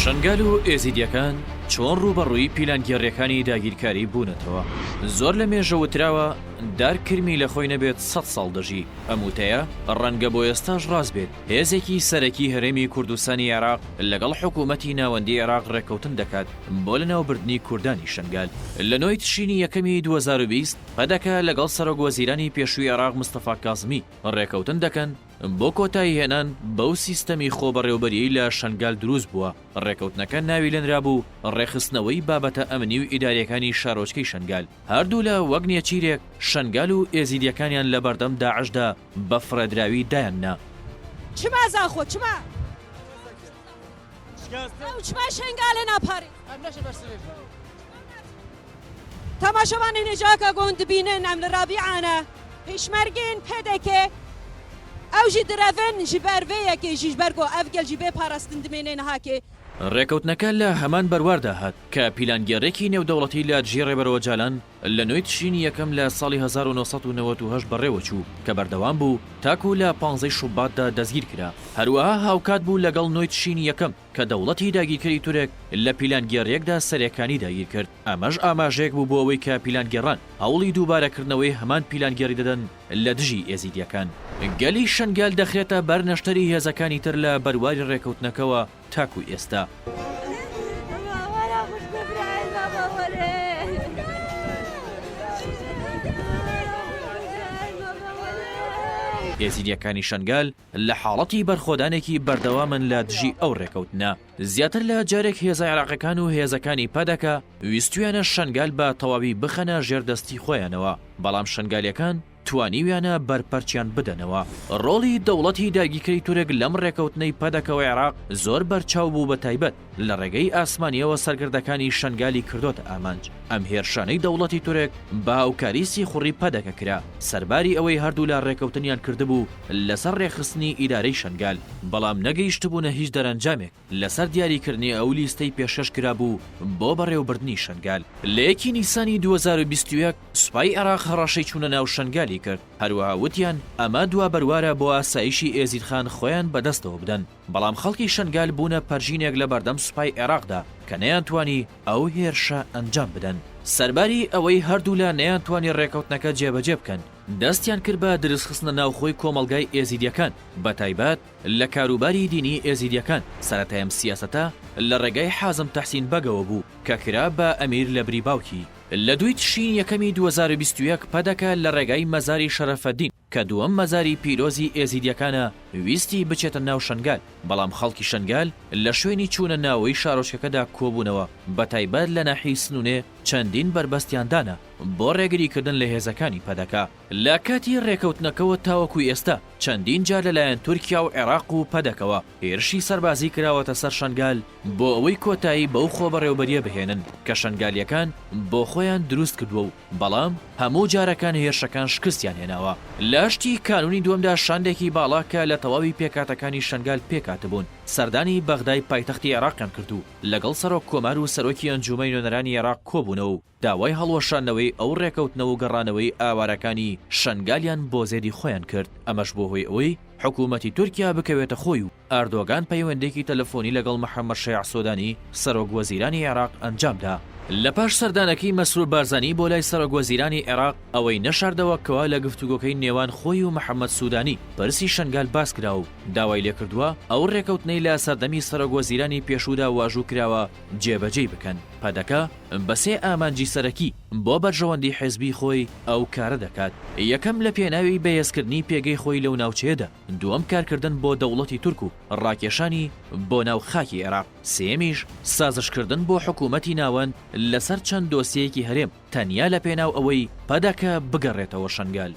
شنگال و ئێزیدیەکان چۆن ڕوبەڕووی پیلانگیێڕیەکانی داگیرکاری بوونەتەوە. زۆر لە مێژەوتراوە دارکرمی لە خۆی نەبێت 100 ساڵ دەژی. ئەم وتەیە ڕەنگە بۆ ئێستاش ڕاست بێت. هێزێکی سەرەکی هەرێمی کوردستانی عێراق لەگەڵ حکوومەتی ناوەندی عێراق ڕێکەوتن دەکات بۆ لەناوبردنی کوردانی شنگال. لە نۆی تشرینی یەکەمی 2020 پەدەکە لەگەڵ سەرۆکوەزیرانی پێشووی عێراق مستەفا کازمی ڕێکەوتن دەکەن بۆ کۆتایی هێنان بەو سیستەمی خۆبەڕێوەبەری لە شنگال دروست بووە. ڕێکەوتنەکە ناوی لێنرا بوو ڕێخستنەوەی بابەتە ئەمنی و ئیداریەکانی شارۆچکەی شنگال. هەردوو لە وەک نێچیرێک شنگال و ئێزیدیەکانیان لە بەردەم داعشدا بە فرەدراوی دایاننا. چما زاخۆ چما چما شنگالە ناپاری تەماشەوانی نێجاکە گۆند بینن ئەم لە ڕابیعانە پێشمەرگین پێدەکێ ئەو ژی درەڤن ji ber vê yekê jî ji ber ku ev gel jî bê parastin dimênên hakê. ڕێکەوتنەکە لە هەمان بەرواردا هات کە پیلانگیێڕێکی نێودەوڵەتی لە جێ ڕێبەرەوە جالان لە نۆی تشرینی یەکەم لە ساڵی 1998 بەڕێوە چوو کە بەردەوام بوو تاکو لە 15 شوباتدا دەستگیر کرا. هەروەها هاوکات بوو لەگەڵ نۆی تشرینی یەکەم کە دەوڵەتی داگیرکەری تورک لە پیلانگیێڕێکدا سەرەکانی داگیر کرد. ئەمەش ئاماژەیەک بوو بۆ ئەوەی کە پیلانگیێڕان هەوڵی دووبارەکردنەوەی هەمان پیلانگیێڕی دەدەن لە دژی ئێزیدیەکان. گەلی شنگال دەخرێتە بەر نەشتەری هێزەکانی تر لە بەرواری ڕێکەوتنەکەوە تاکو ئێستا. ئێزیدیەکانی شنگال لە حاڵەتی بەرخۆدانێکی بەردەوامن لە دژی ئەو ڕێکەوتنە. زیاتر لە جارێک هێزای عێراقیەکان و هێزەکانی پەدەکە ویستویانە شنگال بە تەواوی بخەنە ژێردەستی خۆیانەوە، بەڵام شنگالیەکان توانیویانە بەرپەرچیان بدەنەوە. ڕۆڵی دەوڵەتی داگیرکەری تورک لەم ڕێکەوتنەی پەدەکەوە عێراق زۆر بەرچاو بوو بە تایبەت لە ڕێگەی ئاسمانیەوە سەرگردەکانی شنگالی کردۆتە ئامانج. ئەم هێرشانەی دەوڵەتی تورک بە هاوکاریسی خوڕی پەدەکە کرا سەرباری ئەوەی هەردوو لە ڕێکەوتنیان کردبوو لەسەر ڕێخستنی ئیدارەی شنگال، بەڵام نەگەیشتبوونە هیچ دەرەنجامێک لەسەر دیاریکردنی ئەو لیستەی پێشەش کرا بوو بۆ بەڕێوەبردنی شنگال. لە 1 نیسانی 2021 سوپای عێراق هەڕەشەی چوونە ناو شنگالی کرد. هەروەها وتیان ئەمە دوا بەروارە بۆ ئاسایشی ئێزیدخان خۆیان بەدەستەوە بدەن، بەڵام خەڵکی شنگال بوونە پەرژینێک لە بەردەم سوپای عێراقدا کە نەیانتوانی ئەو هێرشە ئەنجام بدەن. سەرباری ئەوەی هەردوو لا نەیانتوانی ڕێکەوتنەکە جێبەجێ بکەن، دەستیان کرد بە دروستخستنە ناوخۆی کۆمەڵگای ئێزیدیەکان، بە تایبەت لە کاروباری دینی ئێزیدیەکان. سەرەتایەم سیاسەتە لە ڕێگای حازم تەحسین بەگەوە بوو کە کرا بە ئەمیر لە بری باوکی. لە دوی تشرین یەکەمی 2021 پەدەکە لە ڕێگای مەزاری شەرەفەدین کە دووەم مەزاری پیرۆزی ئێزیدیەکانە ویستی بچێتە ناو شنگال، بەڵام خەڵکی شنگال لە شوێنی چوونە ناوەی شارۆچکەکەدا کۆبوونەوە، بە تایبەت لە ناحی سنوونێ چەندین بربەستیاندانە بۆ ڕێگریکردن لە هێزەکانی پەدەکە. لە کاتی ڕێکەوتنەکەوە تاوەکوی ئێستا چەندین جار لەلایەن تورکیا و عێراق و پەدەکەوە هێرشی سەربازی کراوەتە سەر شنگال بۆ ئەوەی کۆتایی بەو خۆبەڕێوەبەریە بهێنن کە شنگالیەکان بۆ خۆیان دروست کردووە و بەڵام هەموو جارەکان هێرشەکان شکستیان هێناوە. لاشتی کانونی دووەمدا شاندێکی باڵا کە لە تەواوی پێکاتەکانی شنگال پێکاتبوون سەردانی بەغدای پایتەختی عێراقیان کردو لەگەڵ سەرۆک کۆمار و سەرۆکی ئەنجومەی نوێنەرانی عێراق کۆبوونەوە و داوای هەڵوەشاندنەوەی ئەو ڕێکەوتنەوە و گەڕانەوەی ئاوارەکانی شنگالیان بۆ زێدی خۆیان کرد. ئەمەش بۆ هۆی ئەوەی حکوومەتی تورکیا بکەوێتە خۆی و ئەردۆگان پەیوەندێکی تەلەفۆنی لەگەڵ محەممەد شەیع سۆدانی سەرۆک وەزیرانی عێراق ئەنجامدا. لە پاش سەردانەکەی مەسرور بارزانی بۆ لای سەرۆک وەزیرانی عێراق ئەوەی نەشاردەوە کەوا لە گفتوگۆکەی نێوان خۆی و محەممەد سوودانی پرسی شنگال باس کرا و داوای لێکردووە ئەو ڕێکەوتنەی لە سەردەمی سەرۆک وەزیرانی پێشوودا واژوو کراوە جێبەجێ بکەن. پەدەکە بەسێ ئامانجی سەرەکی بۆ بەرژەوەندی حیزبی خۆی ئەو کارە دەکات. یەکەم لە پێناوی بەهێزکردنی پێگەی خۆی لەو ناوچەیەدا، دووەم کارکردن بۆ دەوڵەتی تورک و ڕاکێشانی بۆ ناو خاکی عێراق، سێمیش سازشکردن بۆ حکوومەتی ناوەند لەسەر چەند دۆسیەیەکی هەرێم تەنیا لە پێناو ئەوەی پەدەکە بگەڕێتەوە شنگال.